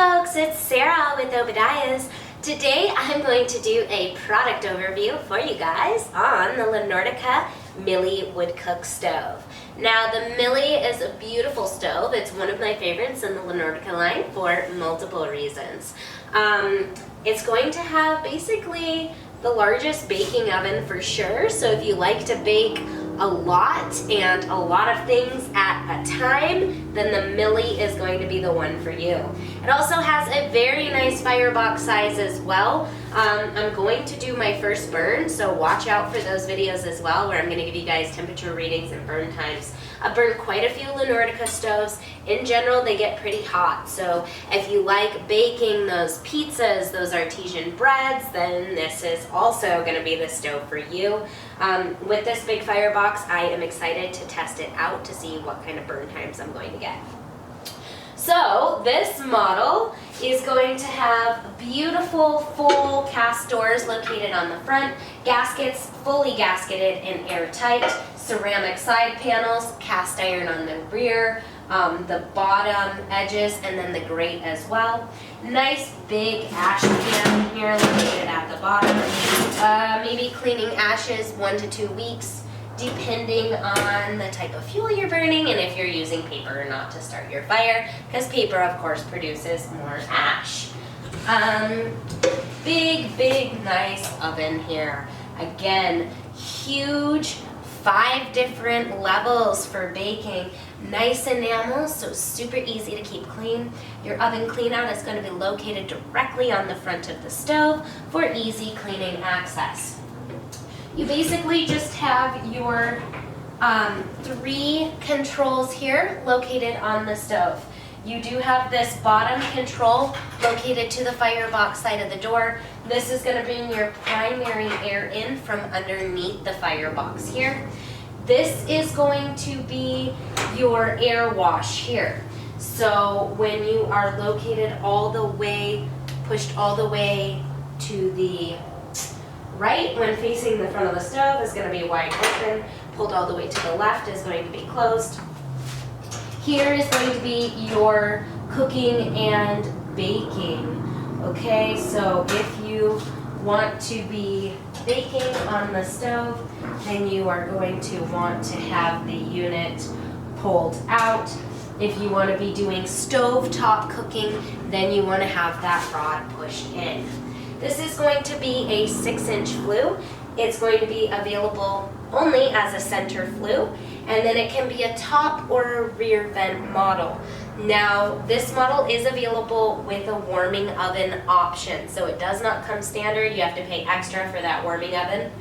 folks, it's Sarah with Obadiah's. Today I'm going to do a product overview for you guys on the Nordica Milly Wood Cookstove. Now the Milly is a beautiful stove. It's one of my favorites in the Nordica line for multiple reasons. It's going to have basically the largest baking oven for sure, so if you like to bake a lot and a lot of things at a time, then the Milly is going to be the one for you. It also has a very nice firebox size as well. I'm going to do my first burn, so watch out for those videos as well, where I'm going to give you guys temperature readings and burn times. I've burned quite a few Nordica stoves. In general, they get pretty hot, so if you like baking those pizzas, those artesian breads, then this is also going to be the stove for you. With this big firebox, I am excited to test it out to see what kind of burn times I'm going to get. So this model is going to have beautiful full cast doors located on the front, gaskets fully gasketed and airtight, ceramic side panels, cast iron on the rear, the bottom edges, and then the grate as well. Nice big ash pan here located at the bottom. Maybe cleaning ashes 1 to 2 weeks, depending on the type of fuel you're burning and if you're using paper or not to start your fire, because paper of course produces more ash. Big nice oven here. Again, huge, 5 different levels for baking. Nice enamel, so super easy to keep clean. Your oven clean out is going to be located directly on the front of the stove for easy cleaning access. You basically just have your 3 controls here located on the stove. You do have this bottom control located to the firebox side of the door. This is going to bring your primary air in from underneath the firebox here. This is going to be your air wash here. So when you are located all the way, pushed all the way to the right when facing the front of the stove is going to be wide open. Pulled all the way to the left is going to be closed. Here is going to be your cooking and baking. Okay, so if you want to be baking on the stove, then you are going to want to have the unit pulled out. If you want to be doing stovetop cooking, then you want to have that rod pushed in. This is going to be a 6-inch flue. It's going to be available only as a center flue, and then it can be a top or a rear vent model. Now, this model is available with a warming oven option, so it does not come standard. You have to pay extra for that warming oven.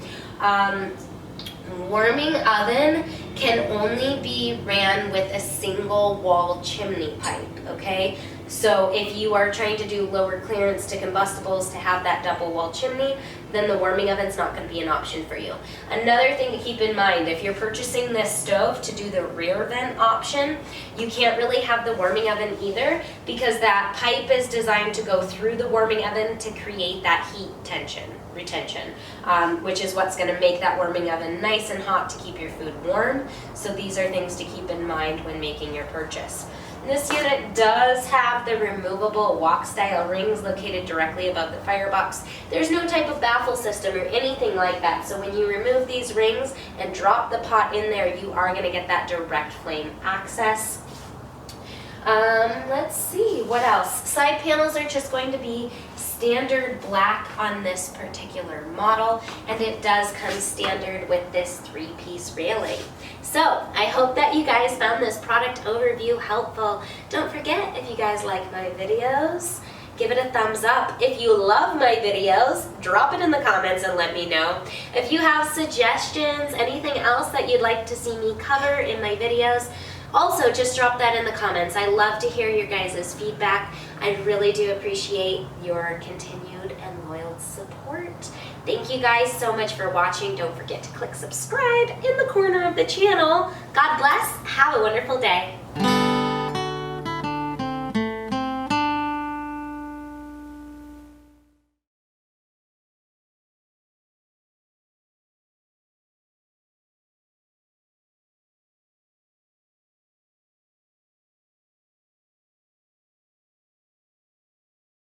Warming oven can only be ran with a single wall chimney pipe, okay? So if you are trying to do lower clearance to combustibles to have that double wall chimney, then the warming oven's not going to be an option for you. Another thing to keep in mind, if you're purchasing this stove to do the rear vent option, you can't really have the warming oven either, because that pipe is designed to go through the warming oven to create that heat retention, which is what's going to make that warming oven nice and hot to keep your food warm. So these are things to keep in mind when making your purchase. This unit does have the removable wok-style rings located directly above the firebox. There's no type of baffle system or anything like that, so when you remove these rings and drop the pot in there, you are going to get that direct flame access. Let's see, what else? Side panels are just going to be standard black on this particular model, and it does come standard with this 3-piece railing. So I hope that you guys found this product overview helpful. Don't forget, if you guys like my videos, give it a thumbs up. If you love my videos, drop it in the comments and let me know. If you have suggestions, anything else that you'd like to see me cover in my videos, also just drop that in the comments. I love to hear your guys' feedback. I really do appreciate your continued and loyal support. Thank you guys so much for watching. Don't forget to click subscribe in the corner of the channel. God bless. Have a wonderful day.